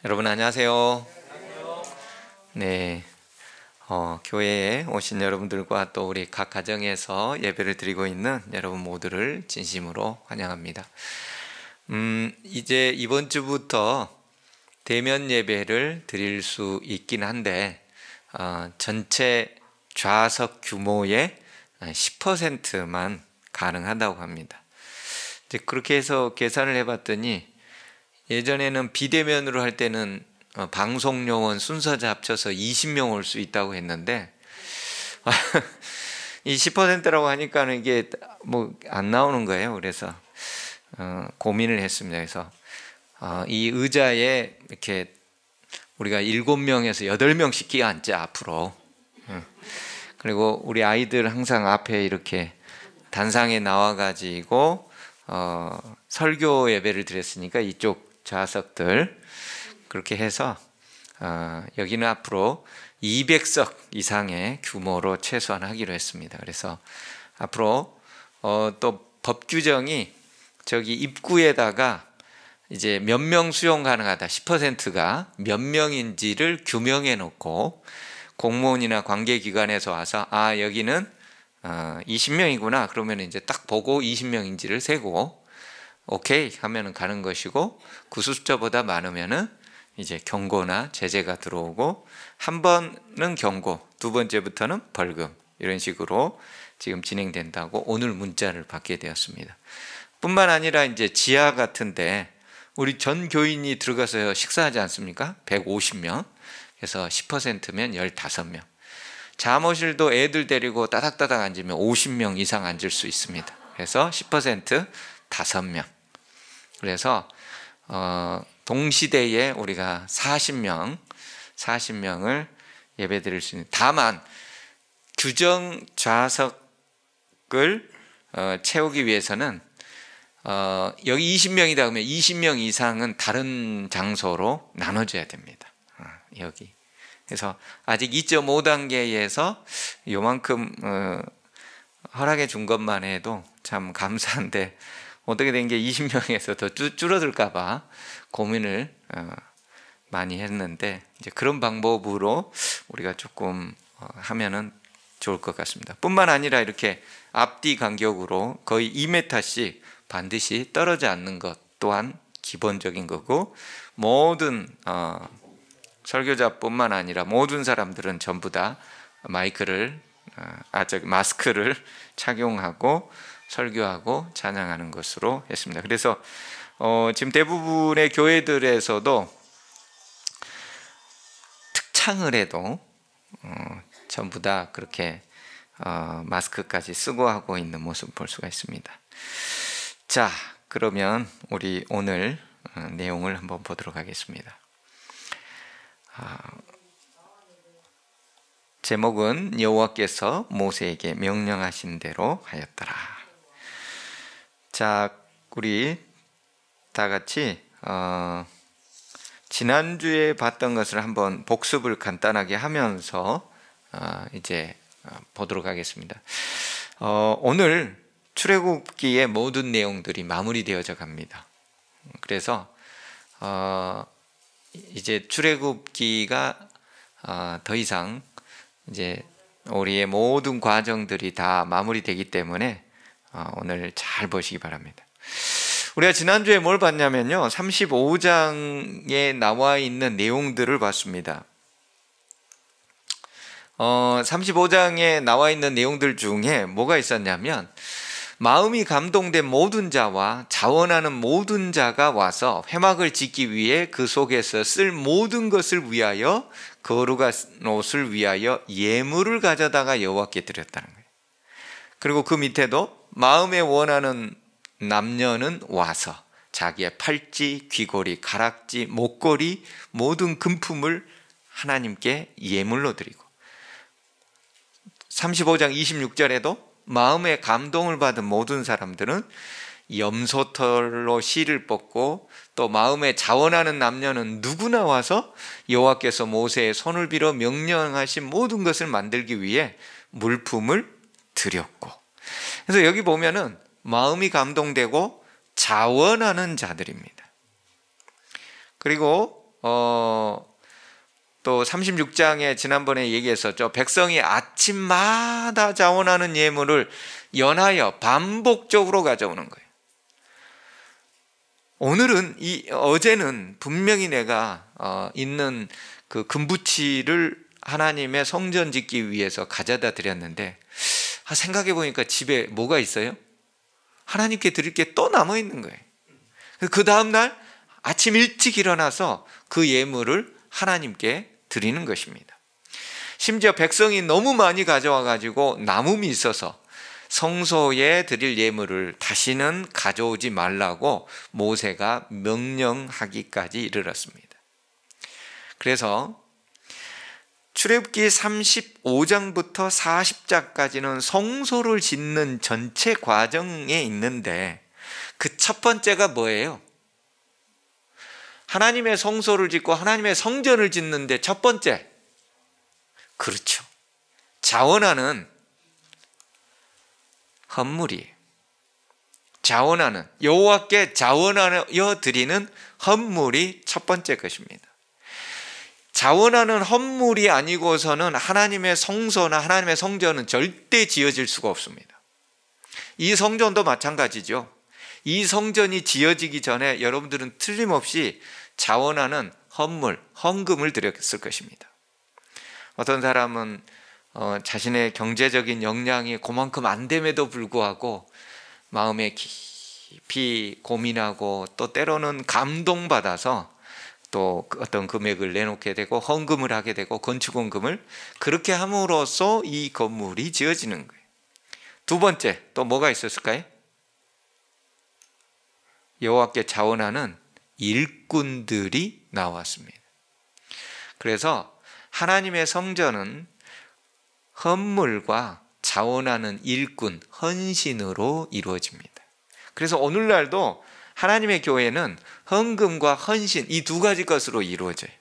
여러분 안녕하세요. 네, 교회에 오신 여러분들과 또 우리 각 가정에서 예배를 드리고 있는 여러분 모두를 진심으로 환영합니다. 이제 이번 주부터 대면 예배를 드릴 수 있긴 한데 전체 좌석 규모의 10%만 가능하다고 합니다. 이제 그렇게 해서 계산을 해봤더니 예전에는 비대면으로 할 때는 방송 요원 순서자 합쳐서 20명 올 수 있다고 했는데 이 10%라고 하니까는 이게 뭐 안 나오는 거예요. 그래서 고민을 했습니다. 그래서 이 의자에 이렇게 우리가 7명에서 8명씩 끼어 앉자 앞으로. 그리고 우리 아이들 항상 앞에 이렇게 단상에 나와가지고 설교 예배를 드렸으니까 이쪽 좌석들 그렇게 해서 여기는 앞으로 200석 이상의 규모로 최소한 하기로 했습니다. 그래서 앞으로 또 법 규정이 저기 입구에다가 이제 몇 명 수용 가능하다 10%가 몇 명인지를 규명해 놓고 공무원이나 관계기관에서 와서 여기는 20명이구나 그러면 이제 딱 보고 20명인지를 세고 오케이 하면은 가는 것이고 그 숫자보다 많으면은 이제 경고나 제재가 들어오고 한 번은 경고, 두 번째부터는 벌금 이런 식으로 지금 진행된다고 오늘 문자를 받게 되었습니다. 뿐만 아니라 이제 지하 같은데 우리 전 교인이 들어가서 식사하지 않습니까? 150명. 그래서 10%면 15명. 잠옷실도 애들 데리고 따닥따닥 앉으면 50명 이상 앉을 수 있습니다. 그래서 10% 5명. 그래서 동시대에 우리가 40명을 예배드릴 수 있는, 다만 규정 좌석을 채우기 위해서는 여기 20명이다 그러면 20명 이상은 다른 장소로 나눠줘야 됩니다. 여기. 그래서 아직 2.5단계에서 요만큼 허락해 준 것만 해도 참 감사한데 어떻게 된 게 20명에서 더 줄어들까 봐 고민을 많이 했는데 이제 그런 방법으로 우리가 조금 하면은 좋을 것 같습니다. 뿐만 아니라 이렇게 앞뒤 간격으로 거의 2m씩 반드시 떨어져 앉는 것 또한 기본적인 거고, 모든 설교자뿐만 아니라 모든 사람들은 전부 다 마스크를 착용하고 설교하고 찬양하는 것으로 했습니다. 그래서 지금 대부분의 교회들에서도 특창을 해도 전부 다 그렇게 마스크까지 쓰고 하고 있는 모습을 볼 수가 있습니다. 자, 그러면 우리 오늘 내용을 한번 보도록 하겠습니다. 제목은 여호와께서 모세에게 명령하신 대로 하였더라. 자, 우리 다 같이 지난주에 봤던 것을 한번 복습을 간단하게 하면서 이제 보도록 하겠습니다. 오늘 출애굽기의 모든 내용들이 마무리되어져 갑니다. 그래서 이제 출애굽기가 더 이상 이제 우리의 모든 과정들이 다 마무리되기 때문에 오늘 잘 보시기 바랍니다. 우리가 지난주에 뭘 봤냐면요, 35장에 나와 있는 내용들을 봤습니다. 35장에 나와 있는 내용들 중에 뭐가 있었냐면, 마음이 감동된 모든 자와 자원하는 모든 자가 와서 회막을 짓기 위해 그 속에서 쓸 모든 것을 위하여 거룩한 옷을 위하여 예물을 가져다가 여호와께 드렸다는 거예요. 그리고 그 밑에도 마음에 원하는 남녀는 와서 자기의 팔찌, 귀걸이, 가락지, 목걸이 모든 금품을 하나님께 예물로 드리고, 35장 26절에도 마음의 감동을 받은 모든 사람들은 염소털로 실을 뽑고, 또 마음에 자원하는 남녀는 누구나 와서 여호와께서 모세의 손을 빌어 명령하신 모든 것을 만들기 위해 물품을 드렸고. 그래서 여기 보면은 마음이 감동되고 자원하는 자들입니다. 그리고 또 36장에 지난번에 얘기했었죠. 백성이 아침마다 자원하는 예물을 연하여 반복적으로 가져오는 거예요. 어제는 분명히 내가 있는 그 금부치를 하나님의 성전 짓기 위해서 가져다 드렸는데, 생각해 보니까 집에 뭐가 있어요? 하나님께 드릴 게 또 남아 있는 거예요. 그 다음날 아침 일찍 일어나서 그 예물을 하나님께 드리는 것입니다. 심지어 백성이 너무 많이 가져와 가지고 남음이 있어서 성소에 드릴 예물을 다시는 가져오지 말라고 모세가 명령하기까지 이르렀습니다. 그래서 출애굽기 35장부터 40장까지는 성소를 짓는 전체 과정에 있는데, 그 첫 번째가 뭐예요? 하나님의 성소를 짓고 하나님의 성전을 짓는데 첫 번째, 그렇죠, 자원하는 헌물이에요. 자원하는, 여호와께 자원하여 드리는 헌물이 첫 번째 것입니다. 자원하는 헌물이 아니고서는 하나님의 성소나 하나님의 성전은 절대 지어질 수가 없습니다. 이 성전도 마찬가지죠. 이 성전이 지어지기 전에 여러분들은 틀림없이 자원하는 헌물, 헌금을 드렸을 것입니다. 어떤 사람은 자신의 경제적인 역량이 그만큼 안 됨에도 불구하고 마음에 깊이 고민하고 또 때로는 감동받아서 또 어떤 금액을 내놓게 되고 헌금을 하게 되고 건축원금을 그렇게 함으로써 이 건물이 지어지는 거예요. 두 번째, 또 뭐가 있었을까요? 여호와께 자원하는 일꾼들이 나왔습니다. 그래서 하나님의 성전은 헌물과 자원하는 일꾼, 헌신으로 이루어집니다. 그래서 오늘날도 하나님의 교회는 헌금과 헌신, 이 두 가지 것으로 이루어져요.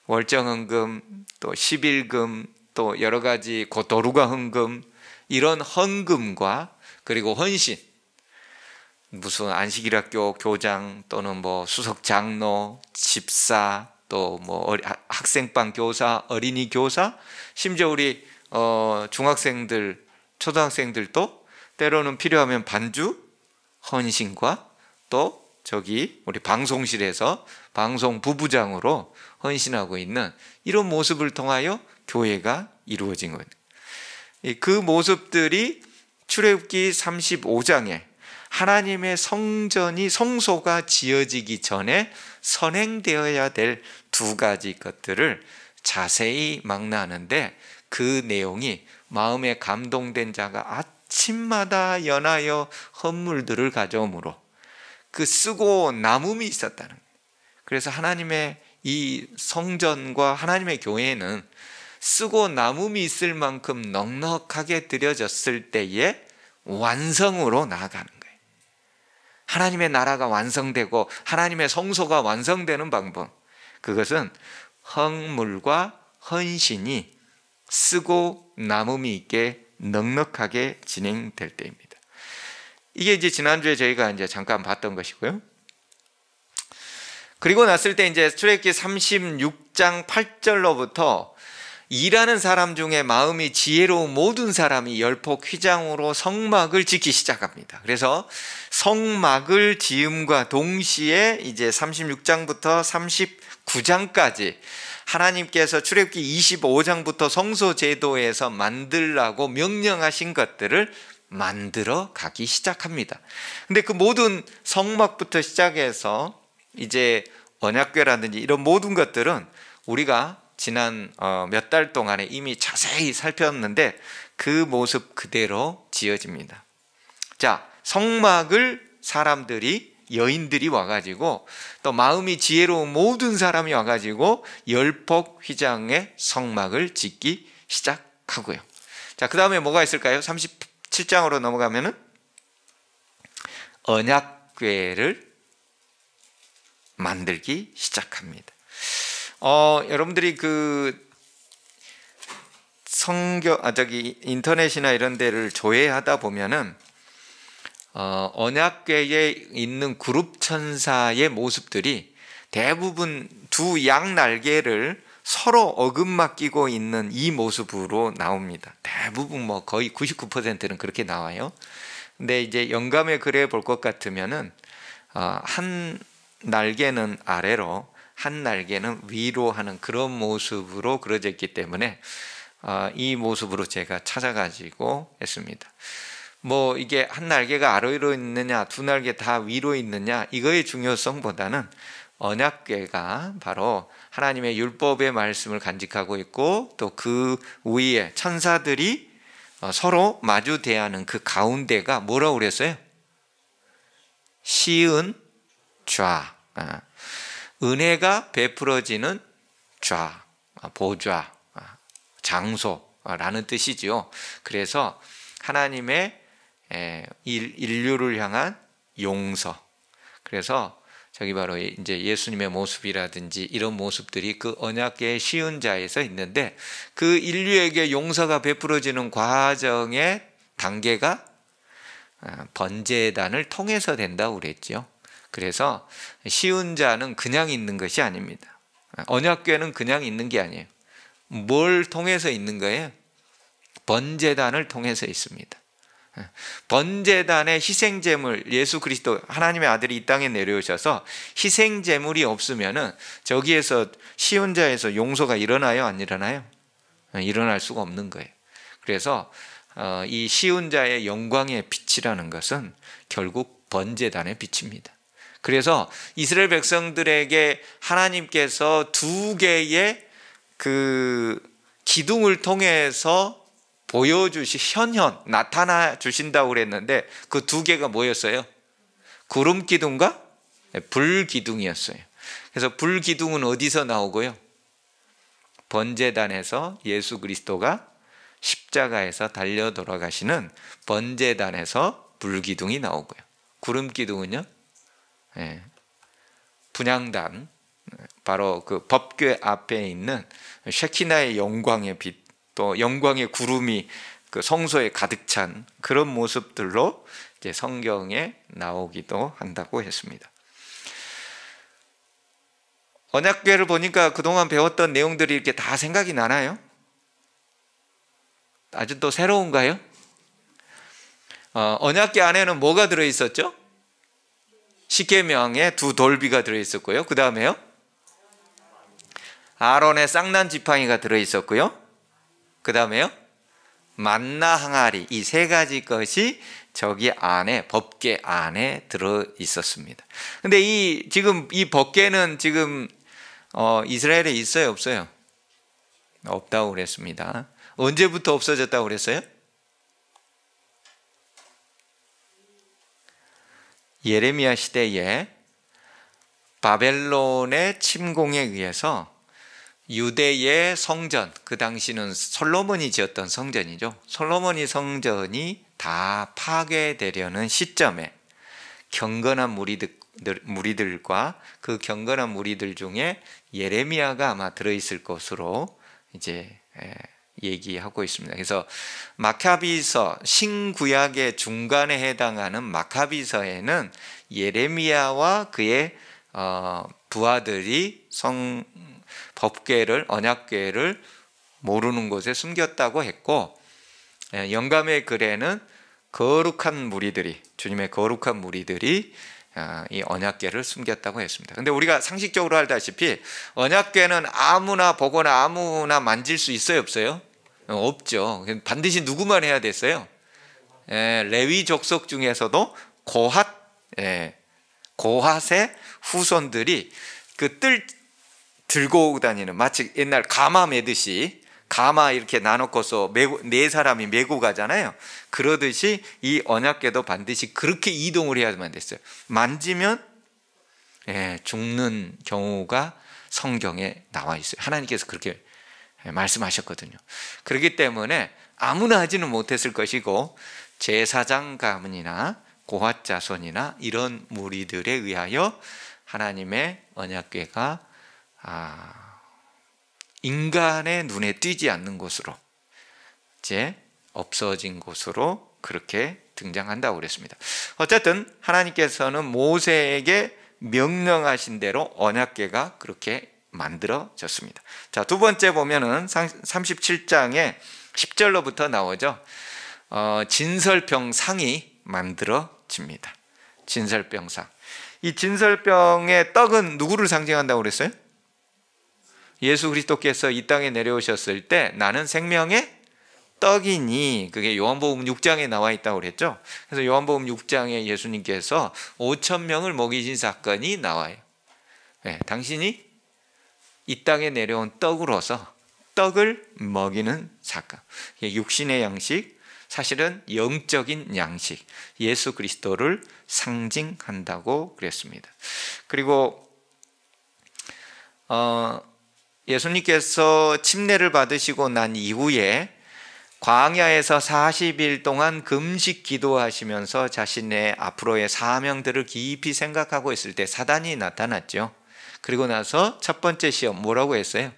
월정헌금, 또 11금, 또 여러 가지 도루가 헌금, 이런 헌금과 그리고 헌신, 무슨 안식일학교 교장 또는 뭐 수석 장로, 집사, 또 뭐 학생반 교사, 어린이 교사, 심지어 우리 중학생들, 초등학생들도 때로는 필요하면 반주, 헌신과 또 우리 방송실에서 방송 부부장으로 헌신하고 있는 이런 모습을 통하여 교회가 이루어진 거예요. 그 모습들이 출애굽기 35장에 하나님의 성소가 지어지기 전에 선행되어야 될 두 가지 것들을 자세히 망라하는데, 그 내용이 마음에 감동된 자가 아침마다 연하여 헌물들을 가져오므로 그 쓰고 남음이 있었다는 거예요. 그래서 하나님의 이 성전과 하나님의 교회는 쓰고 남음이 있을 만큼 넉넉하게 드려졌을 때에 완성으로 나아가는 거예요. 하나님의 나라가 완성되고 하나님의 성소가 완성되는 방법, 그것은 헌물과 헌신이 쓰고 남음이 있게 넉넉하게 진행될 때입니다. 이게 이제 지난주에 저희가 이제 잠깐 봤던 것이고요. 그리고 났을 때 이제 출애굽기 36장 8절로부터 일하는 사람 중에 마음이 지혜로운 모든 사람이 열폭 휘장으로 성막을 짓기 시작합니다. 그래서 성막을 지음과 동시에 이제 36장부터 39장까지 하나님께서 출애굽기 25장부터 성소 제도에서 만들라고 명령하신 것들을 만들어 가기 시작합니다. 근데 그 모든 성막부터 시작해서 이제 언약궤라든지 이런 모든 것들은 우리가 지난 몇 달 동안에 이미 자세히 살폈는데 그 모습 그대로 지어집니다. 자, 성막을 여인들이 와가지고 또 마음이 지혜로운 모든 사람이 와가지고 열폭 휘장의 성막을 짓기 시작하고요. 자, 그 다음에 뭐가 있을까요? 37장으로 넘어가면은 언약궤를 만들기 시작합니다. 여러분들이 그 인터넷이나 이런 데를 조회하다 보면은 언약궤에 있는 그룹 천사의 모습들이 대부분 두 양 날개를 서로 어긋 끼고 있는 이 모습으로 나옵니다. 대부분 뭐 거의 99%는 그렇게 나와요. 근데 이제 영감의 글에 볼 것 같으면은 한 날개는 아래로, 한 날개는 위로 하는 그런 모습으로 그려져 있기 때문에 이 모습으로 제가 찾아가지고 했습니다. 뭐 이게 한 날개가 아래로 있느냐, 두 날개 다 위로 있느냐, 이거의 중요성보다는 언약궤가 바로 하나님의 율법의 말씀을 간직하고 있고, 또 그 위에 천사들이 서로 마주 대하는 그 가운데가 뭐라고 그랬어요? 시은 좌, 은혜가 베풀어지는 좌, 보좌, 장소라는 뜻이죠. 그래서 하나님의 인류를 향한 용서. 그래서 저기 바로 이제 예수님의 모습이라든지 이런 모습들이 그 언약궤의 시은 자에서 있는데, 그 인류에게 용서가 베풀어지는 과정의 단계가 번제단을 통해서 된다고 그랬죠. 그래서 시은 자는 그냥 있는 것이 아닙니다. 언약궤는 그냥 있는 게 아니에요. 뭘 통해서 있는 거예요? 번제단을 통해서 있습니다. 번제단의 희생제물, 예수 그리스도 하나님의 아들이 이 땅에 내려오셔서 희생제물이 없으면은 저기에서 시온자에서 용서가 일어나요, 안 일어나요? 일어날 수가 없는 거예요. 그래서 이 시온자의 영광의 빛이라는 것은 결국 번제단의 빛입니다. 그래서 이스라엘 백성들에게 하나님께서 두 개의 그 기둥을 통해서 보여주시, 나타나 주신다고 그랬는데, 그 두 개가 뭐였어요? 구름 기둥과 불 기둥이었어요. 그래서 불 기둥은 어디서 나오고요? 번제단에서 예수 그리스도가 십자가에서 달려 돌아가시는 번제단에서 불 기둥이 나오고요. 구름 기둥은요? 분향단, 바로 그 법궤 앞에 있는 쉐키나의 영광의 빛, 또 영광의 구름이 그 성소에 가득 찬 그런 모습들로 이제 성경에 나오기도 한다고 했습니다. 언약궤를 보니까 그동안 배웠던 내용들이 이렇게 다 생각이 나나요? 아주 또 새로운가요? 언약궤 안에는 뭐가 들어있었죠? 십계명에 두 돌비가 들어있었고요. 그 다음에요? 아론의 쌍난 지팡이가 들어있었고요. 그 다음에요? 만나 항아리, 이 세 가지 것이 저기 안에, 법궤 안에 들어 있었습니다. 근데 지금 이 법궤는 지금 이스라엘에 있어요, 없어요? 없다고 그랬습니다. 언제부터 없어졌다고 그랬어요? 예레미야 시대에 바벨론의 침공에 의해서 유대의 성전, 그 당시는 솔로몬이 지었던 성전이죠. 솔로몬이 성전이 다 파괴되려는 시점에 경건한 무리들과 그 경건한 무리들 중에 예레미야가 아마 들어있을 것으로 이제 얘기하고 있습니다. 그래서 마카비서, 신구약의 중간에 해당하는 마카비서에는 예레미야와 그의 부하들이 법궤를, 언약궤를 모르는 곳에 숨겼다고 했고, 영감의 글에는 거룩한 무리들이, 주님의 거룩한 무리들이 이 언약궤를 숨겼다고 했습니다. 근데 우리가 상식적으로 알다시피 언약궤는 아무나 보거나 아무나 만질 수 있어요, 없어요? 없죠. 반드시 누구만 해야 됐어요? 레위 족속 중에서도 고핫의 후손들이 그 뜰 들고 다니는, 마치 옛날 가마 매듯이, 가마 이렇게 나눠서 네 사람이 메고 가잖아요. 그러듯이 이 언약궤도 반드시 그렇게 이동을 해야만 됐어요. 만지면 죽는 경우가 성경에 나와 있어요. 하나님께서 그렇게 말씀하셨거든요. 그렇기 때문에 아무나 하지는 못했을 것이고, 제사장 가문이나 고핫 자손이나 이런 무리들에 의하여 하나님의 언약궤가 인간의 눈에 띄지 않는 곳으로, 이제 없어진 곳으로 그렇게 등장한다고 그랬습니다. 어쨌든 하나님께서는 모세에게 명령하신 대로 언약궤가 그렇게 만들어졌습니다. 자, 두 번째 보면은 37장에 10절로부터 나오죠. 진설병상이 만들어집니다. 진설병상. 이 진설병의 떡은 누구를 상징한다고 그랬어요? 예수 그리스도께서 이 땅에 내려오셨을 때 나는 생명의 떡이니, 그게 요한복음 6장에 나와 있다고 그랬죠. 그래서 요한복음 6장에 예수님께서 5천 명을 먹이신 사건이 나와요. 네, 당신이 이 땅에 내려온 떡으로서 떡을 먹이는 사건. 육신의 양식, 사실은 영적인 양식, 예수 그리스도를 상징한다고 그랬습니다. 그리고 예수님께서 침례를 받으시고 난 이후에 광야에서 40일 동안 금식 기도하시면서 자신의 앞으로의 사명들을 깊이 생각하고 있을 때 사단이 나타났죠. 그리고 나서 첫 번째 시험 뭐라고 했어요?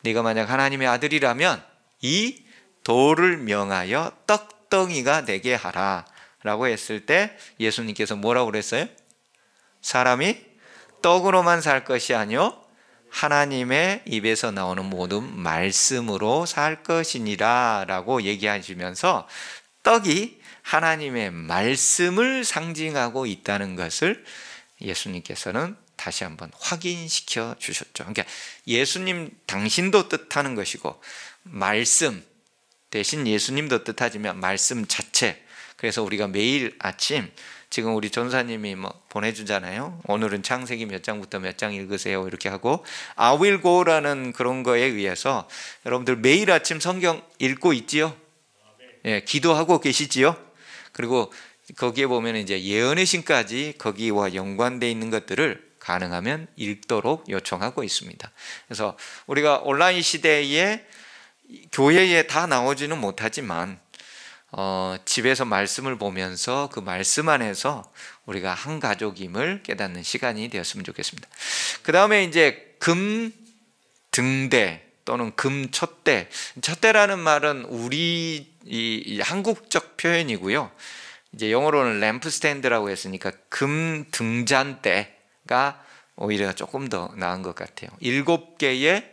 네가 만약 하나님의 아들이라면 이 돌을 명하여 떡덩이가 되게 하라 라고 했을 때 예수님께서 뭐라고 그랬어요? 사람이 떡으로만 살 것이 아니요 하나님의 입에서 나오는 모든 말씀으로 살 것이니라 라고 얘기하시면서 떡이 하나님의 말씀을 상징하고 있다는 것을 예수님께서는 다시 한번 확인시켜 주셨죠. 그러니까 예수님 당신도 뜻하는 것이고 말씀 대신 예수님도 뜻하지만 말씀 자체. 그래서 우리가 매일 아침 지금 우리 전사님이 보내주잖아요. 오늘은 창세기 몇 장부터 몇 장 읽으세요 이렇게 하고 I will go라는 그런 거에 의해서 여러분들 매일 아침 성경 읽고 있지요? 예, 기도하고 계시지요? 그리고 거기에 보면 이제 예언의 신까지 거기와 연관되어 있는 것들을 가능하면 읽도록 요청하고 있습니다. 그래서 우리가 온라인 시대에 교회에 다 나오지는 못하지만 집에서 말씀을 보면서 그 말씀 안에서 우리가 한 가족임을 깨닫는 시간이 되었으면 좋겠습니다. 그 다음에 이제 금등대 또는 금촛대. 촛대라는 말은 우리 이 한국적 표현이고요. 이제 영어로는 램프 스탠드라고 했으니까 금등잔대가 오히려 조금 더 나은 것 같아요. 7개의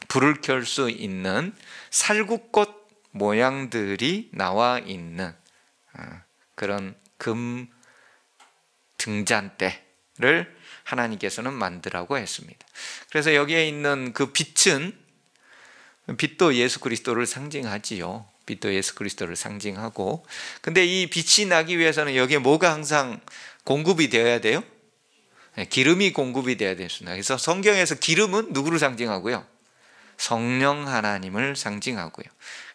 불을 켤 수 있는 살구꽃 모양들이 나와 있는 그런 금 등잔대를 하나님께서는 만들라고 했습니다. 그래서 여기에 있는 그 빛은 빛도 예수 그리스도를 상징하지요. 빛도 예수 그리스도를 상징하고, 근데 이 빛이 나기 위해서는 여기에 뭐가 항상 공급이 되어야 돼요? 기름이 공급이 되어야 됩니다. 그래서 성경에서 기름은 누구를 상징하고요? 성령 하나님을 상징하고요.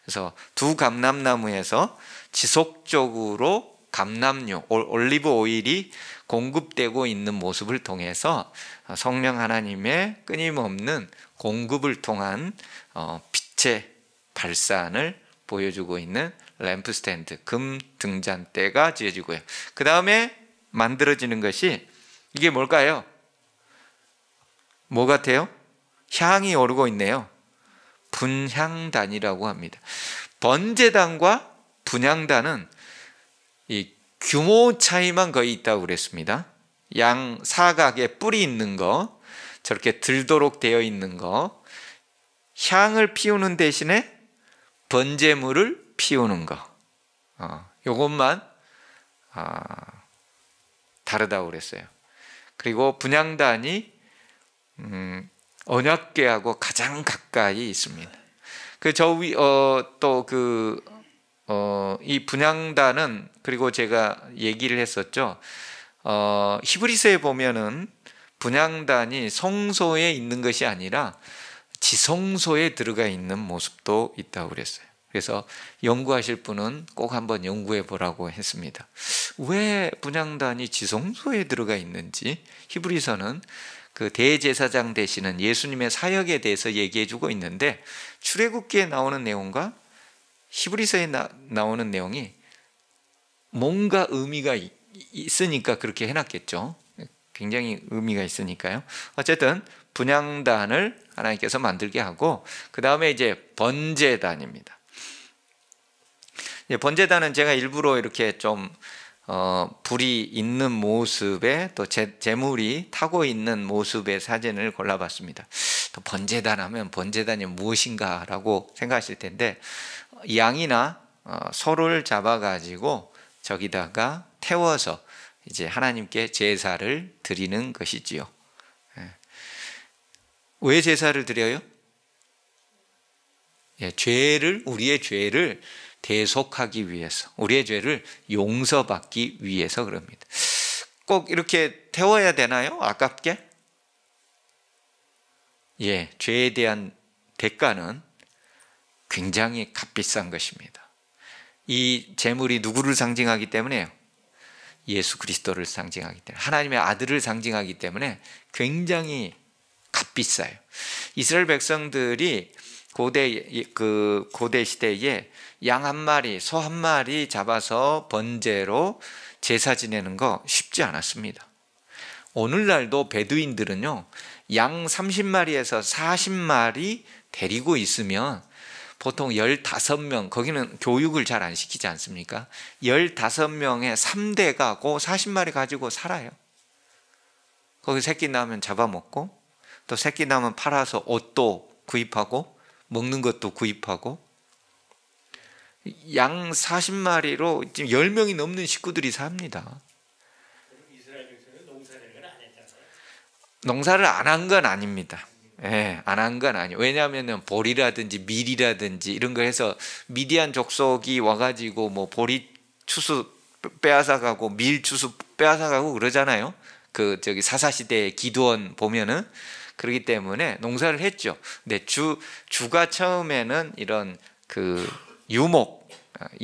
그래서 두 감람나무에서 지속적으로 감람유, 올리브 오일이 공급되고 있는 모습을 통해서 성령 하나님의 끊임없는 공급을 통한 빛의 발산을 보여주고 있는 램프 스탠드, 금 등잔대가 지어지고요. 그 다음에 만들어지는 것이 이게 뭘까요? 뭐 같아요? 향이 오르고 있네요. 분향단이라고 합니다. 번제단과 분향단은 이 규모 차이만 거의 있다고 그랬습니다. 양 사각에 뿔이 있는 거, 저렇게 들도록 되어 있는 거, 향을 피우는 대신에 번제물을 피우는 거, 요것만 다르다고 그랬어요. 그리고 분향단이 언약궤하고 가장 가까이 있습니다. 이 분향단은, 그리고 제가 얘기를 했었죠. 히브리서에 보면은 분향단이 성소에 있는 것이 아니라 지성소에 들어가 있는 모습도 있다고 그랬어요. 그래서 연구하실 분은 꼭 한번 연구해 보라고 했습니다. 왜 분향단이 지성소에 들어가 있는지 히브리서는 그 대제사장 되시는 예수님의 사역에 대해서 얘기해 주고 있는데, 출애굽기에 나오는 내용과 히브리서에 나오는 내용이 뭔가 의미가 있으니까 그렇게 해놨겠죠. 굉장히 의미가 있으니까요. 어쨌든 분향단을 하나님께서 만들게 하고, 그 다음에 이제 번제단입니다. 번제단은 제가 일부러 이렇게 좀 불이 있는 모습에 또 제물이 타고 있는 모습의 사진을 골라봤습니다. 또 번제단 하면 번제단이 무엇인가라고 생각하실 텐데, 양이나 소를 잡아가지고 저기다가 태워서 이제 하나님께 제사를 드리는 것이지요. 왜 제사를 드려요? 우리의 죄를 대속하기 위해서, 우리의 죄를 용서받기 위해서 그럽니다. 꼭 이렇게 태워야 되나요? 아깝게? 죄에 대한 대가는 굉장히 값비싼 것입니다. 이 제물이 누구를 상징하기 때문에요? 예수 그리스도를 상징하기 때문에, 하나님의 아들을 상징하기 때문에 굉장히 값비싸요. 이스라엘 백성들이 고대 시대에 양 한 마리, 소 한 마리 잡아서 번제로 제사 지내는 거 쉽지 않았습니다. 오늘날도 베두인들은요, 양 30마리에서 40마리 데리고 있으면 보통 15명, 거기는 교육을 잘 안 시키지 않습니까? 15명의 3대가 그 40마리 가지고 살아요. 거기 새끼 나면 잡아먹고, 또 새끼 나면 팔아서 옷도 구입하고, 먹는 것도 구입하고, 양 40마리로 지금 10명이 넘는 식구들이 삽니다. 이스라엘 백성은 농사를 안 했잖아요. 농사를 안 한 건 아닙니다. 안 한 건 아니에요. 왜냐하면 보리라든지 밀이라든지 이런 거 해서 미디안 족속이 와가지고 뭐 보리 추수 빼앗아가고 밀 추수 빼앗아가고 그러잖아요. 저기 사사시대의 기드온 보면은. 그렇기 때문에 농사를 했죠. 근데 주가 처음에는 이런 유목,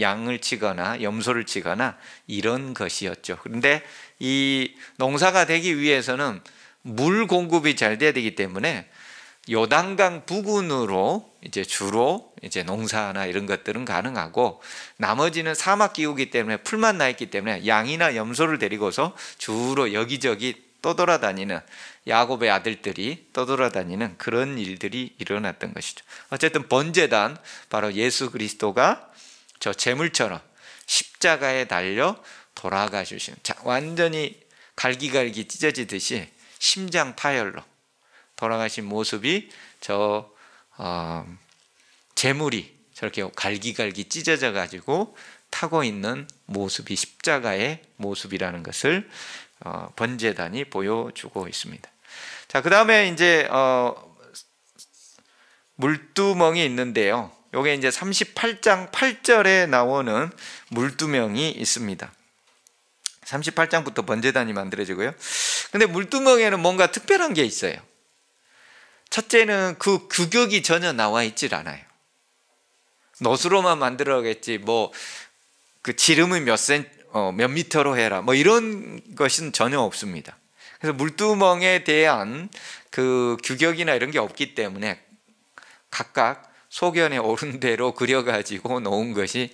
양을 치거나 염소를 치거나 이런 것이었죠. 그런데 이 농사가 되기 위해서는 물 공급이 잘 돼야 되기 때문에 요단강 부근으로 이제 주로 이제 농사나 이런 것들은 가능하고, 나머지는 사막 기후이기 때문에 풀만 나 있기 때문에 양이나 염소를 데리고서 주로 여기저기 떠돌아다니는, 야곱의 아들들이 떠돌아다니는 그런 일들이 일어났던 것이죠. 어쨌든 번제단, 바로 예수 그리스도가 저 제물처럼 십자가에 달려 돌아가주시는, 완전히 갈기갈기 찢어지듯이 심장 파열로 돌아가신 모습이 제물이 저렇게 갈기갈기 찢어져 가지고 타고 있는 모습이 십자가의 모습이라는 것을 번제단이 보여주고 있습니다. 자, 그 다음에 이제 물두멍이 있는데요. 요게 이제 38장 8절에 나오는 물두멍이 있습니다. 38장부터 번제단이 만들어지고요. 근데 물두멍에는 뭔가 특별한 게 있어요. 첫째는 그 규격이 전혀 나와 있질 않아요. 놋으로만 만들어겠지, 지름은 몇 미터로 해라, 이런 것은 전혀 없습니다. 그래서 물두멍에 대한 그 규격이나 이런 게 없기 때문에 각각 소견에 오른 대로 그려가지고 놓은 것이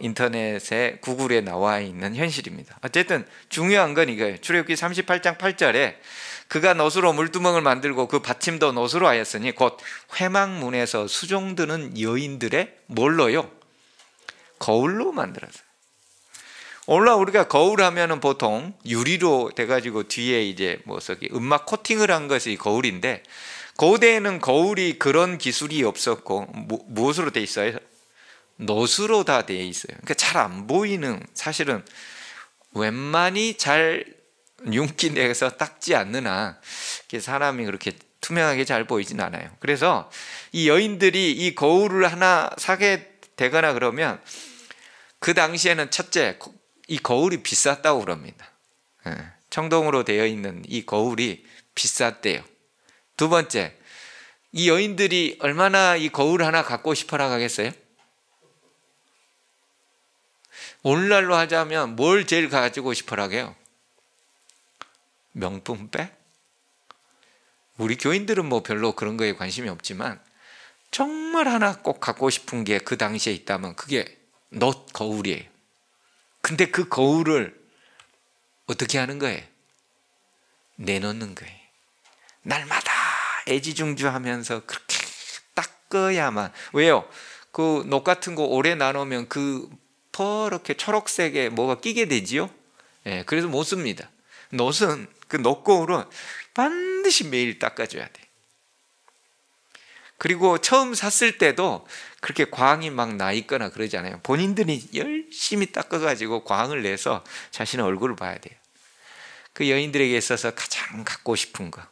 인터넷에 구글에 나와 있는 현실입니다. 어쨌든 중요한 건 이거예요. 출애굽기 38장 8절에 그가 놋으로 물두멍을 만들고 그 받침도 놋으로 하였으니 곧 회막문에서 수종드는 여인들의 뭘로요? 거울로 만들었어요. 오늘날 우리가 거울 하면은 보통 유리로 돼가지고 뒤에 이제 음막 코팅을 한 것이 거울인데, 고대에는 거울이 그런 기술이 없었고 무엇으로 돼 있어요? 놋으로 다 돼 있어요. 그러니까 잘 안 보이는, 사실은 웬만히 잘 윤기 내서 닦지 않는 한 사람이 그렇게 투명하게 잘 보이진 않아요. 그래서 이 여인들이 이 거울을 하나 사게 되거나 그러면 그 당시에는 첫째, 이 거울이 비쌌다고 그럽니다. 청동으로 되어 있는 이 거울이 비쌌대요. 두 번째, 이 여인들이 얼마나 이 거울 하나 갖고 싶어라 하겠어요? 오늘날로 하자면 뭘 제일 가지고 싶어라 해요? 명품백? 우리 교인들은 별로 그런 거에 관심이 없지만 정말 하나 꼭 갖고 싶은 게 그 당시에 있다면 그게 놋 거울이에요. 근데 그 거울을 어떻게 하는 거예요? 내놓는 거예요. 날마다 애지중지하면서 그렇게 닦아야만. 왜요? 그 녹 같은 거 오래 놔놓으면 그 퍼렇게 초록색에 뭐가 끼게 되지요. 예, 그래서 못 씁니다. 놋은 그 녹거울은 반드시 매일 닦아줘야 돼. 그리고 처음 샀을 때도 그렇게 광이 막 나 있거나 그러지 않아요. 본인들이 열심히 닦아가지고 광을 내서 자신의 얼굴을 봐야 돼요. 그 여인들에게 있어서 가장 갖고 싶은 거,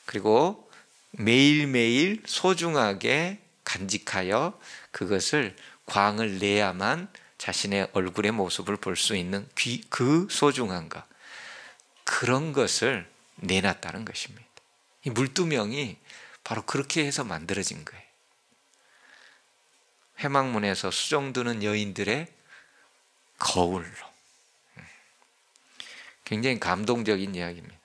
그리고 매일매일 소중하게 간직하여 그것을 광을 내야만 자신의 얼굴의 모습을 볼 수 있는 그 소중한 것, 그런 것을 내놨다는 것입니다. 이 물두멍이 바로 그렇게 해서 만들어진 거예요. 회막문에서 수종드는 여인들의 거울로. 굉장히 감동적인 이야기입니다.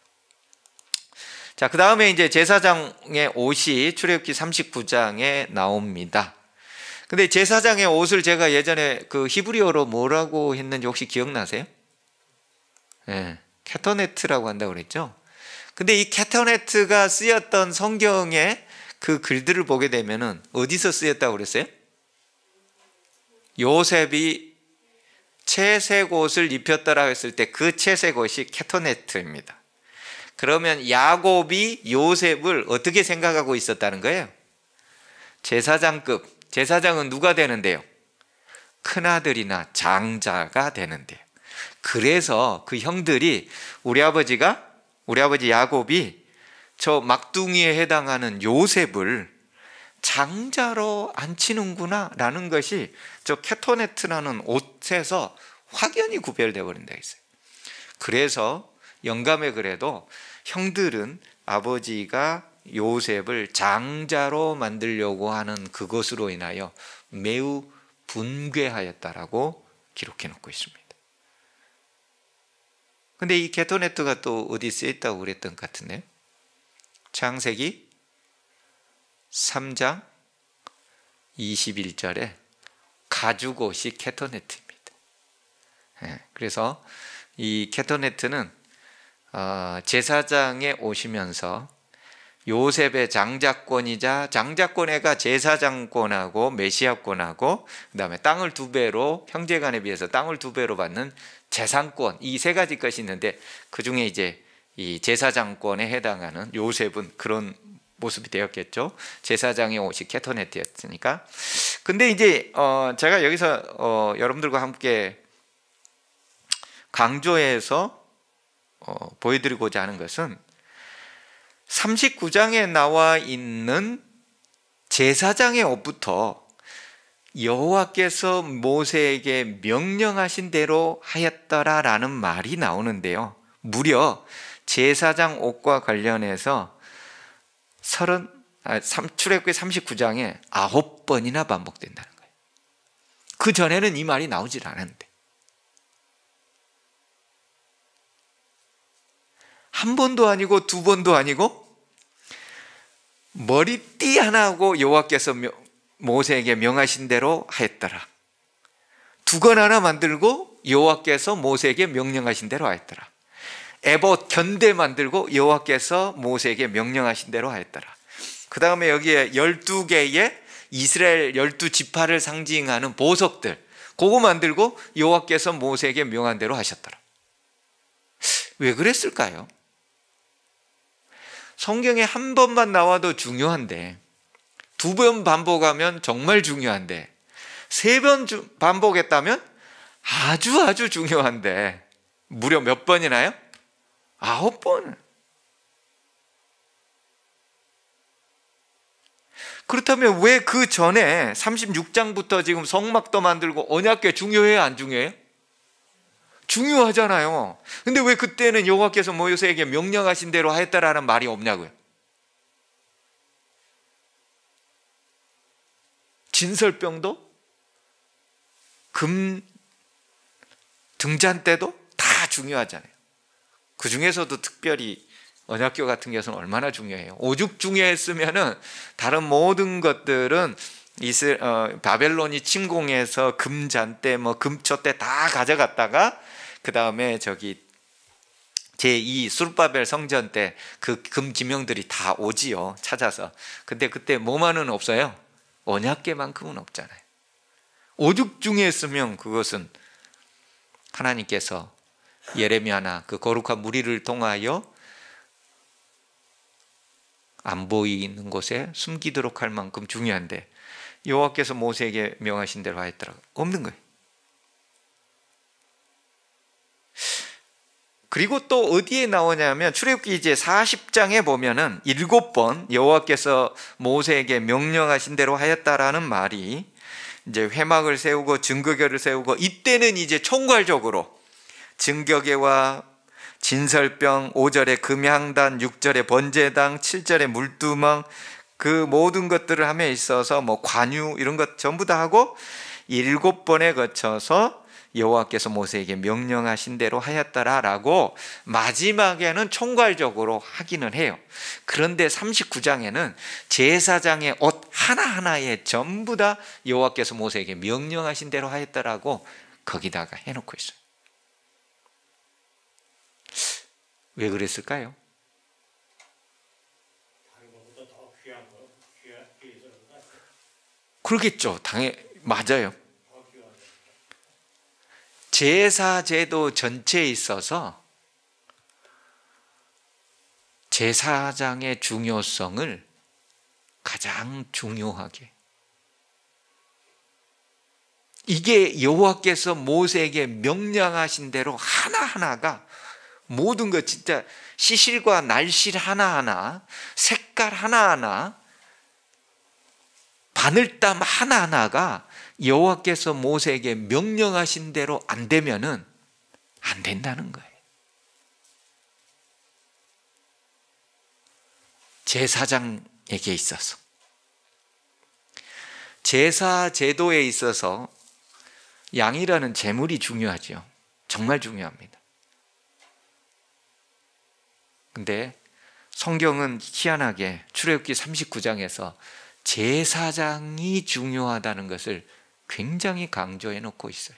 자, 그 다음에 이제 제사장의 옷이 출애굽기 39장에 나옵니다. 근데 제사장의 옷을 제가 예전에 그 히브리어로 뭐라고 했는지 혹시 기억나세요? 네, 케토네트라고 한다고 그랬죠. 근데 이 케토네트가 쓰였던 성경의 그 글들을 보게 되면은 어디서 쓰였다고 그랬어요? 요셉이 채색 옷을 입혔다라고 했을 때 그 채색 옷이 케토네트입니다. 그러면 야곱이 요셉을 어떻게 생각하고 있었다는 거예요? 제사장급. 제사장은 누가 되는데요? 큰아들이나 장자가 되는데요. 그래서 그 형들이 우리 아버지 야곱이 저 막둥이에 해당하는 요셉을 장자로 앉히는구나 라는 것이 저 케토네트라는 옷에서 확연히 구별되어 버린다 했어요. 그래서 영감의 글에도 형들은 아버지가 요셉을 장자로 만들려고 하는 그것으로 인하여 매우 분괴하였다라고 기록해 놓고 있습니다. 근데 이 케토네트가 또 어디 쓰여 있다고 그랬던 것 같은데요. 창세기 3장 21절에 가죽옷이 케토네트입니다. 그래서 이 케토네트는 제사장에 오시면서 요셉의 장자권이자 장자권회가 제사장권하고 메시아권하고 그다음에 땅을 2배로 형제간에 비해서 땅을 2배로 받는 재산권, 이 3가지 것이 있는데 그 중에 이제 이 제사장권에 해당하는 요셉은 그런 모습이 되었겠죠. 제사장의 옷이 케토네트였으니까. 근데 이제 제가 여기서 여러분들과 함께 강조해서 보여드리고자 하는 것은 39장에 나와 있는 제사장의 옷부터 여호와께서 모세에게 명령하신 대로 하였더라라는 말이 나오는데요. 무려 제사장 옷과 관련해서 출애굽기 39장에 9번이나 반복된다는 거예요. 그 전에는 이 말이 나오질 않았는데 한 번도 아니고 2번도 아니고 머리띠 하나하고 여호와께서 모세에게 명하신 대로 하였더라. 두건 하나 만들고 여호와께서 모세에게 명령하신 대로 하였더라. 에봇 견대 만들고 여호와께서 모세에게 명령하신 대로 하였더라. 그 다음에 여기에 12개의 이스라엘 12지파를 상징하는 보석들, 그거 만들고 여호와께서 모세에게 명한 대로 하셨더라. 왜 그랬을까요? 성경에 한 번만 나와도 중요한데 2번 반복하면 정말 중요한데 3번 반복했다면 아주 중요한데 무려 몇 번이나요? 9번. 그렇다면 왜 그 전에 36장부터 지금 성막도 만들고 언약궤 중요해요? 안 중요해요? 중요하잖아요. 근데 왜 그때는 여호와께서 모세에게 명령하신 대로 하였다라는 말이 없냐고요? 진설병도 금 등잔대도 다 중요하잖아요. 그 중에서도 특별히 언약궤 같은 것은 얼마나 중요해요. 오죽 중요했으면은 다른 모든 것들은 바벨론이 침공해서 금잔대, 금초대 다 가져갔다가 그 다음에 제2 수르바벨 성전 때 그 금 기명들이 다 오지요, 찾아서. 근데 그때 뭐만은 없어요? 언약궤만큼은 없잖아요. 오죽 중요했으면 그것은 하나님께서 예레미야나 그 거룩한 무리를 통하여 안 보이는 곳에 숨기도록 할 만큼 중요한데 여호와께서 모세에게 명하신 대로 하였더라고요. 없는 거예요. 그리고 또 어디에 나오냐면 출애굽기 이제 40장에 보면은 7번 여호와께서 모세에게 명령하신 대로 하였다라는 말이 이제 회막을 세우고 증거궤를 세우고, 이때는 이제 총괄적으로 증거궤와 진설병, 5절에 금향단, 6절에 번제당, 7절에 물두멍, 그 모든 것들을 함에 있어서 뭐 관유 이런 것 전부 다 하고 7번에 거쳐서 여호와께서 모세에게 명령하신 대로 하였더라라고 마지막에는 총괄적으로 하기는 해요. 그런데 39장에는 제사장의 옷 하나하나에 전부 다 여호와께서 모세에게 명령하신 대로 하였더라고 거기다가 해놓고 있어요. 왜 그랬을까요? 다른 것보다 더 귀한 거, 귀해서 그런 거 같아요. 그러겠죠. 맞아요. 더 귀한 거. 제사제도 전체에 있어서 제사장의 중요성을 가장 중요하게, 이게 여호와께서 모세에게 명령하신 대로 하나하나가 모든 것, 진짜 시실과 날실 하나하나, 색깔 하나하나, 바늘땀 하나하나가 여호와께서 모세에게 명령하신 대로 안 되면은 안 된다는 거예요. 제사장에게 있어서, 제사 제도에 있어서 양이라는 제물이 중요하죠. 정말 중요합니다. 근데 성경은 희한하게 출애굽기 39장에서 제사장이 중요하다는 것을 굉장히 강조해 놓고 있어요.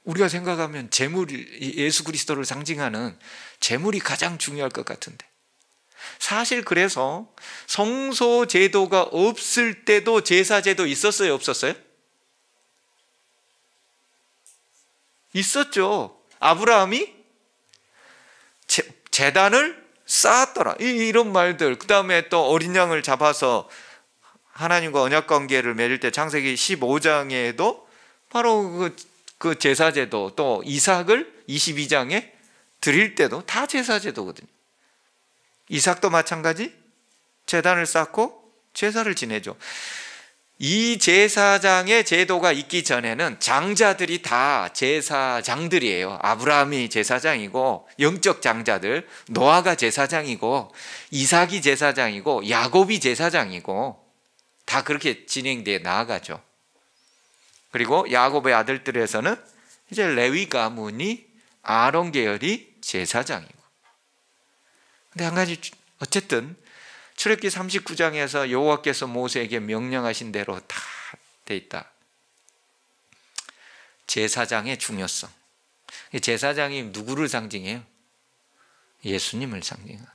우리가 생각하면 제물이, 예수 그리스도를 상징하는 제물이 가장 중요할 것 같은데, 사실 그래서 성소 제도가 없을 때도 제사 제도 있었어요, 없었어요? 있었죠. 아브라함이 제단을 쌓았더라, 이런 말들. 그 다음에 또 어린 양을 잡아서 하나님과 언약 관계를 맺을 때 창세기 15장에도 바로 그 제사제도, 또 이삭을 22장에 드릴 때도 다 제사제도거든요. 이삭도 마찬가지 제단을 쌓고 제사를 지내죠. 이 제사장의 제도가 있기 전에는 장자들이 다 제사장들이에요. 아브라함이 제사장이고, 영적 장자들, 노아가 제사장이고, 이삭이 제사장이고, 야곱이 제사장이고, 다 그렇게 진행돼 나아가죠. 그리고 야곱의 아들들에서는 이제 레위 가문이, 아론 계열이 제사장이고. 근데 한 가지, 어쨌든 출애굽기 39장에서 여호와께서 모세에게 명령하신 대로 다 돼 있다. 제사장의 중요성. 제사장이 누구를 상징해요? 예수님을 상징하는.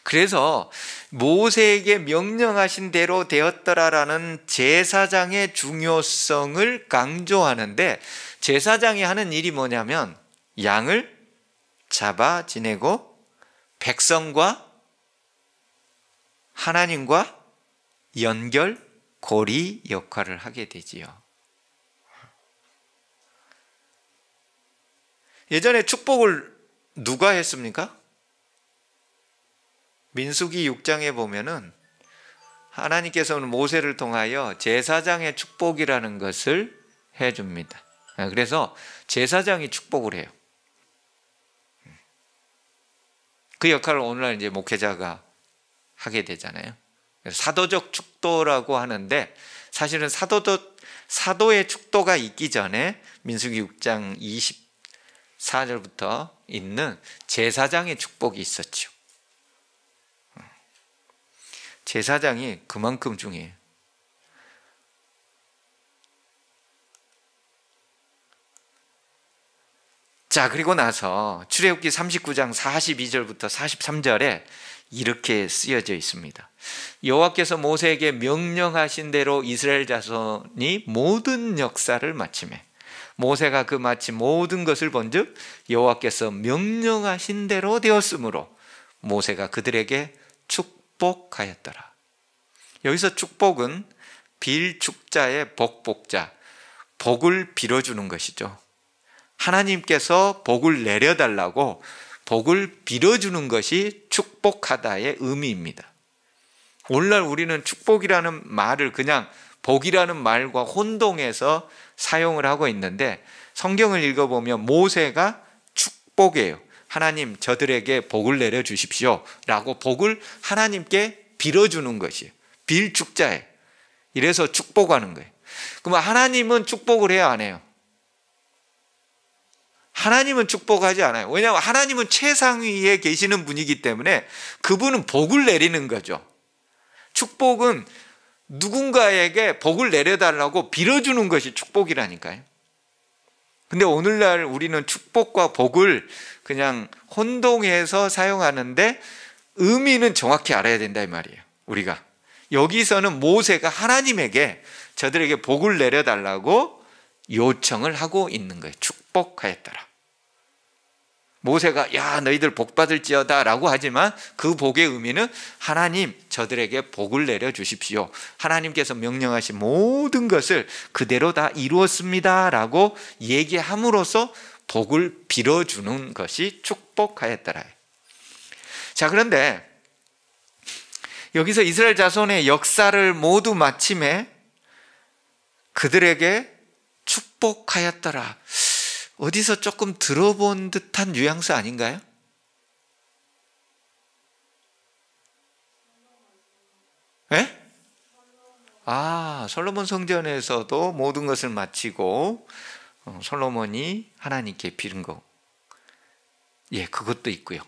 그래서 모세에게 명령하신 대로 되었더라라는 제사장의 중요성을 강조하는데, 제사장이 하는 일이 뭐냐면 양을 잡아 지내고 백성과 하나님과 연결, 고리 역할을 하게 되지요. 예전에 축복을 누가 했습니까? 민수기 6장에 보면은 하나님께서는 모세를 통하여 제사장의 축복이라는 것을 해줍니다. 그래서 제사장이 축복을 해요. 그 역할을 오늘날 이제 목회자가 하게 되잖아요. 사도적 축도라고 하는데, 사실은 사도의 축도가 있기 전에 민수기 6장 24절부터 있는 제사장의 축복이 있었죠. 제사장이 그만큼 중요해요. 자, 그리고 나서 출애굽기 39장 42절부터 43절에 이렇게 쓰여져 있습니다. 여호와께서 모세에게 명령하신 대로 이스라엘 자손이 모든 역사를 마치매 모세가 그 마친 모든 것을 본즉 여호와께서 명령하신 대로 되었으므로 모세가 그들에게 축복하였더라. 여기서 축복은 빌축자의 복복자, 복을 빌어주는 것이죠. 하나님께서 복을 내려달라고 복을 빌어주는 것이 축복하다의 의미입니다. 오늘날 우리는 축복이라는 말을 그냥 복이라는 말과 혼동해서 사용을 하고 있는데 성경을 읽어보면 모세가 축복이에요. 하나님 저들에게 복을 내려주십시오 라고 복을 하나님께 빌어주는 것이에요. 빌축자예요. 이래서 축복하는 거예요. 그러면 하나님은 축복을 해야 안 해요? 하나님은 축복하지 않아요. 왜냐하면 하나님은 최상위에 계시는 분이기 때문에 그분은 복을 내리는 거죠. 축복은 누군가에게 복을 내려달라고 빌어주는 것이 축복이라니까요. 근데 오늘날 우리는 축복과 복을 그냥 혼동해서 사용하는데 의미는 정확히 알아야 된다 이 말이에요. 우리가 여기서는 모세가 하나님에게 저들에게 복을 내려달라고 요청을 하고 있는 거예요. 축복하였더라. 모세가 야 너희들 복 받을지어다 라고 하지만 그 복의 의미는 하나님 저들에게 복을 내려주십시오. 하나님께서 명령하신 모든 것을 그대로 다 이루었습니다 라고 얘기함으로써 복을 빌어주는 것이 축복하였더라. 자, 그런데 여기서 이스라엘 자손의 역사를 모두 마침에 그들에게 축복하였더라. 어디서 조금 들어본 듯한 뉘앙스 아닌가요? 예? 솔로몬 성전에서도 모든 것을 마치고 솔로몬이 하나님께 빌은 거. 예, 그것도 있고요.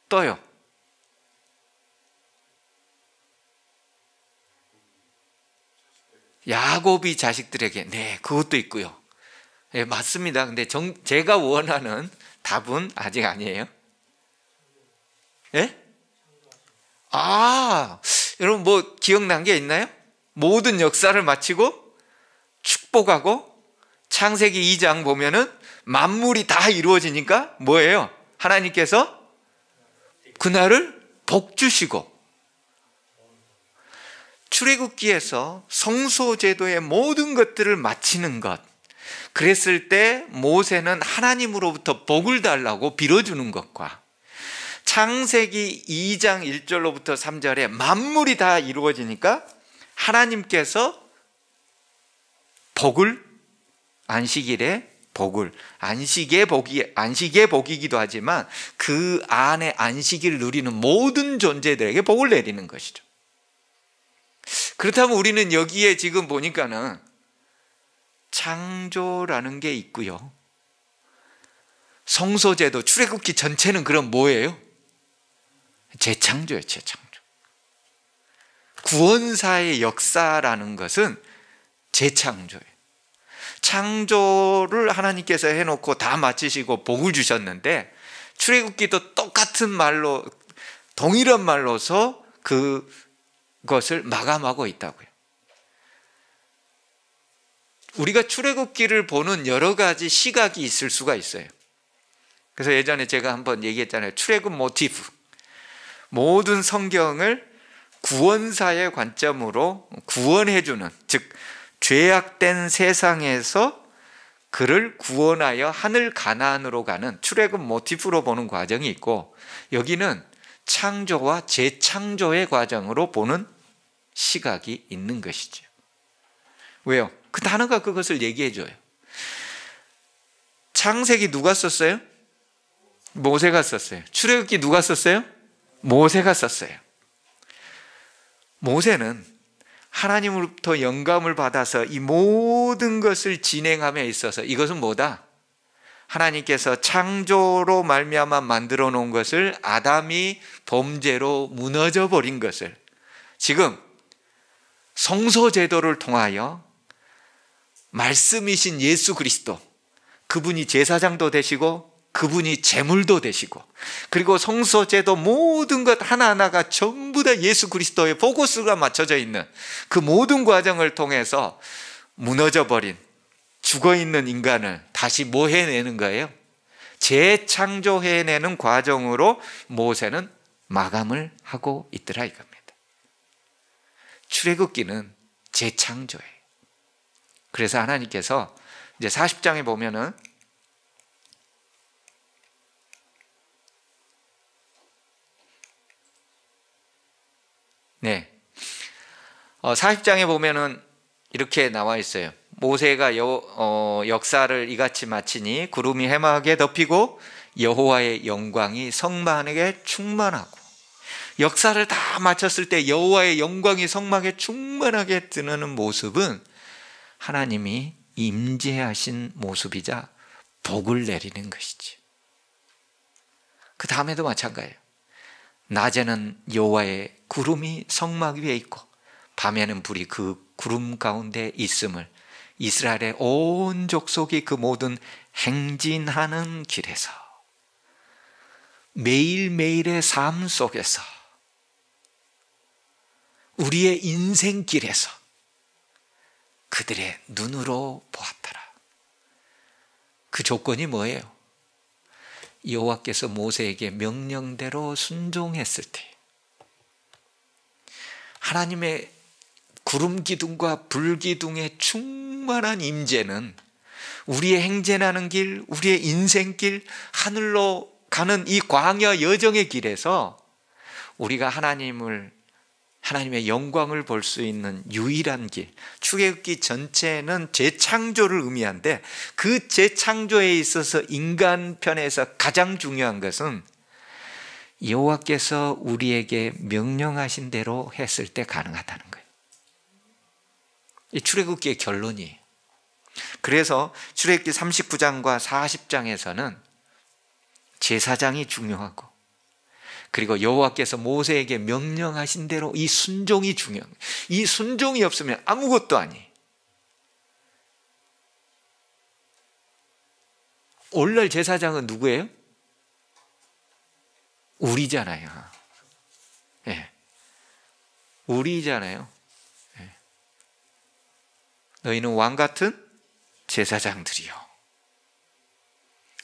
또요. 야곱이 자식들에게, 네, 그것도 있고요. 예, 맞습니다. 근데 제가 원하는 답은 아직 아니에요. 예? 여러분 뭐 기억난 게 있나요? 모든 역사를 마치고 축복하고 창세기 2장 보면은 만물이 다 이루어지니까 뭐예요? 하나님께서 그날을 복 주시고 출애굽기에서 성소제도의 모든 것들을 마치는 것, 그랬을 때 모세는 하나님으로부터 복을 달라고 빌어주는 것과 창세기 2장 1절로부터 3절에 만물이 다 이루어지니까 하나님께서 복을, 안식일에 복을, 안식의 복이기도 하지만 그 안에 안식일을 누리는 모든 존재들에게 복을 내리는 것이죠. 그렇다면 우리는 여기에 지금 보니까는 창조라는 게 있고요. 성소제도, 출애굽기 전체는 그럼 뭐예요? 재창조예요, 재창조. 구원사의 역사라는 것은 재창조예요. 창조를 하나님께서 해놓고 다 마치시고 복을 주셨는데 출애굽기도 똑같은 말로, 동일한 말로서 그것을 마감하고 있다고요. 우리가 출애굽기를 보는 여러 가지 시각이 있을 수가 있어요. 그래서 예전에 제가 한번 얘기했잖아요. 출애굽 모티브. 모든 성경을 구원사의 관점으로 구원해주는, 즉 죄악된 세상에서 그를 구원하여 하늘 가나안으로 가는 출애굽 모티브로 보는 과정이 있고, 여기는 창조와 재창조의 과정으로 보는 시각이 있는 것이죠. 왜요? 그 단어가 그것을 얘기해줘요. 창세기 누가 썼어요? 모세가 썼어요. 출애굽기 누가 썼어요? 모세가 썼어요. 모세는 하나님으로부터 영감을 받아서 이 모든 것을 진행함에 있어서 이것은 뭐다? 하나님께서 창조로 말미암아 만들어 놓은 것을 아담이 범죄로 무너져 버린 것을 지금 성소제도를 통하여 말씀이신 예수 그리스도, 그분이 제사장도 되시고 그분이 제물도 되시고, 그리고 성소제도 모든 것 하나하나가 전부 다 예수 그리스도의 포커스가 맞춰져 있는 그 모든 과정을 통해서 무너져 버린 죽어 있는 인간을 다시 뭐 해내는 거예요? 재창조해내는 과정으로 모세는 마감을 하고 있더라 이겁니다. 출애굽기는 재창조예요. 그래서 하나님께서 이제 40장에 보면은 네, 40장에 보면은 이렇게 나와 있어요. 모세가 역사를 이같이 마치니 구름이 해막에 덮이고 여호와의 영광이 성막에 충만하고, 역사를 다 마쳤을 때 여호와의 영광이 성막에 충만하게 드러나는 모습은 하나님이 임재하신 모습이자 복을 내리는 것이지. 그 다음에도 마찬가지예요. 낮에는 여호와의 구름이 성막 위에 있고 밤에는 불이 그 구름 가운데 있음을 이스라엘의 온 족속이 그 모든 행진하는 길에서, 매일매일의 삶 속에서, 우리의 인생길에서 그들의 눈으로 보았더라. 그 조건이 뭐예요? 여호와께서 모세에게 명령대로 순종했을 때, 하나님의 구름 기둥과 불 기둥의 충만한 임재는 우리의 행진하는 길, 우리의 인생길, 하늘로 가는 이 광야 여정의 길에서 우리가 하나님의 영광을 볼 수 있는 유일한 길, 출애굽기 전체는 재창조를 의미한데, 그 재창조에 있어서 인간 편에서 가장 중요한 것은 여호와께서 우리에게 명령하신 대로 했을 때 가능하다는 거예요. 이 출애굽기의 결론이에요. 그래서 출애굽기 39장과 40장에서는 제사장이 중요하고, 그리고 여호와께서 모세에게 명령하신 대로 이 순종이 중요한 거예요. 이 순종이 없으면 아무것도 아니에요. 오늘날 제사장은 누구예요? 우리잖아요. 네. 우리잖아요. 네. 너희는 왕 같은 제사장들이요.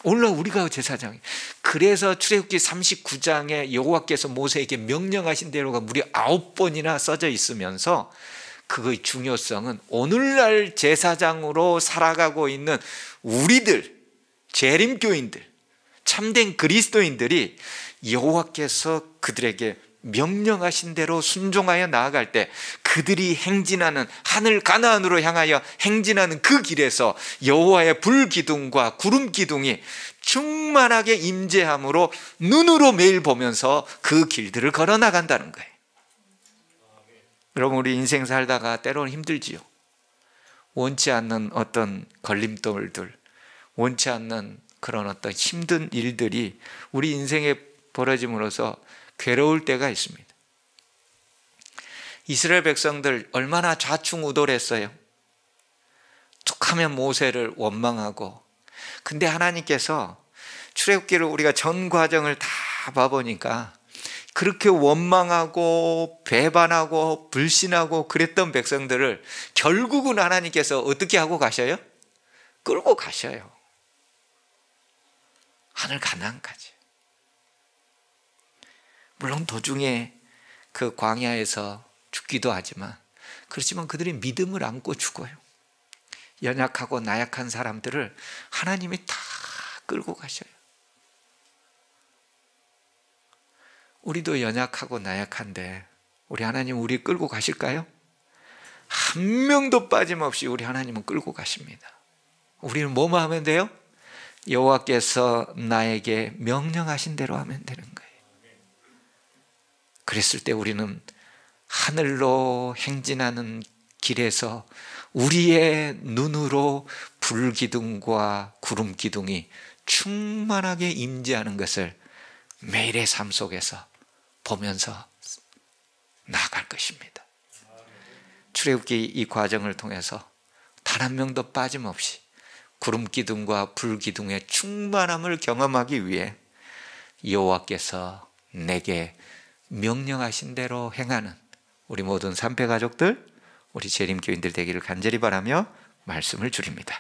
오늘날 우리가 제사장이에요. 그래서 출애굽기 39장에 여호와께서 모세에게 명령하신 대로가 무려 9번이나 써져 있으면서, 그의 중요성은 오늘날 제사장으로 살아가고 있는 우리들, 재림교인들, 참된 그리스도인들이 여호와께서 그들에게 명령하신 대로 순종하여 나아갈 때 그들이 행진하는, 하늘 가나안으로 향하여 행진하는 그 길에서 여호와의 불 기둥과 구름 기둥이 충만하게 임재함으로 눈으로 매일 보면서 그 길들을 걸어 나간다는 거예요. 여러분, 우리 인생 살다가 때로는 힘들지요. 원치 않는 어떤 걸림돌들, 원치 않는 그런 어떤 힘든 일들이 우리 인생에 벌어짐으로써 괴로울 때가 있습니다. 이스라엘 백성들 얼마나 좌충우돌했어요. 툭하면 모세를 원망하고. 근데 하나님께서 출애굽기를 우리가 전 과정을 다 봐보니까 그렇게 원망하고 배반하고 불신하고 그랬던 백성들을 결국은 하나님께서 어떻게 하고 가셔요? 끌고 가셔요. 하늘 가나안까지. 물론 도중에 그 광야에서 죽기도 하지만, 그렇지만 그들이 믿음을 안고 죽어요. 연약하고 나약한 사람들을 하나님이 다 끌고 가셔요. 우리도 연약하고 나약한데 우리 하나님 우리 끌고 가실까요? 한 명도 빠짐없이 우리 하나님은 끌고 가십니다. 우리는 뭐만 하면 돼요? 여호와께서 나에게 명령하신 대로 하면 되는 거예요. 그랬을 때 우리는 하늘로 행진하는 길에서 우리의 눈으로 불기둥과 구름기둥이 충만하게 임재하는 것을 매일의 삶 속에서 보면서 나아갈 것입니다. 출애굽기 이 과정을 통해서 단 한 명도 빠짐없이 구름 기둥과 불 기둥의 충만함을 경험하기 위해 여호와께서 내게 명령하신 대로 행하는 우리 모든 삼패 가족들, 우리 재림교인들 되기를 간절히 바라며 말씀을 줄입니다.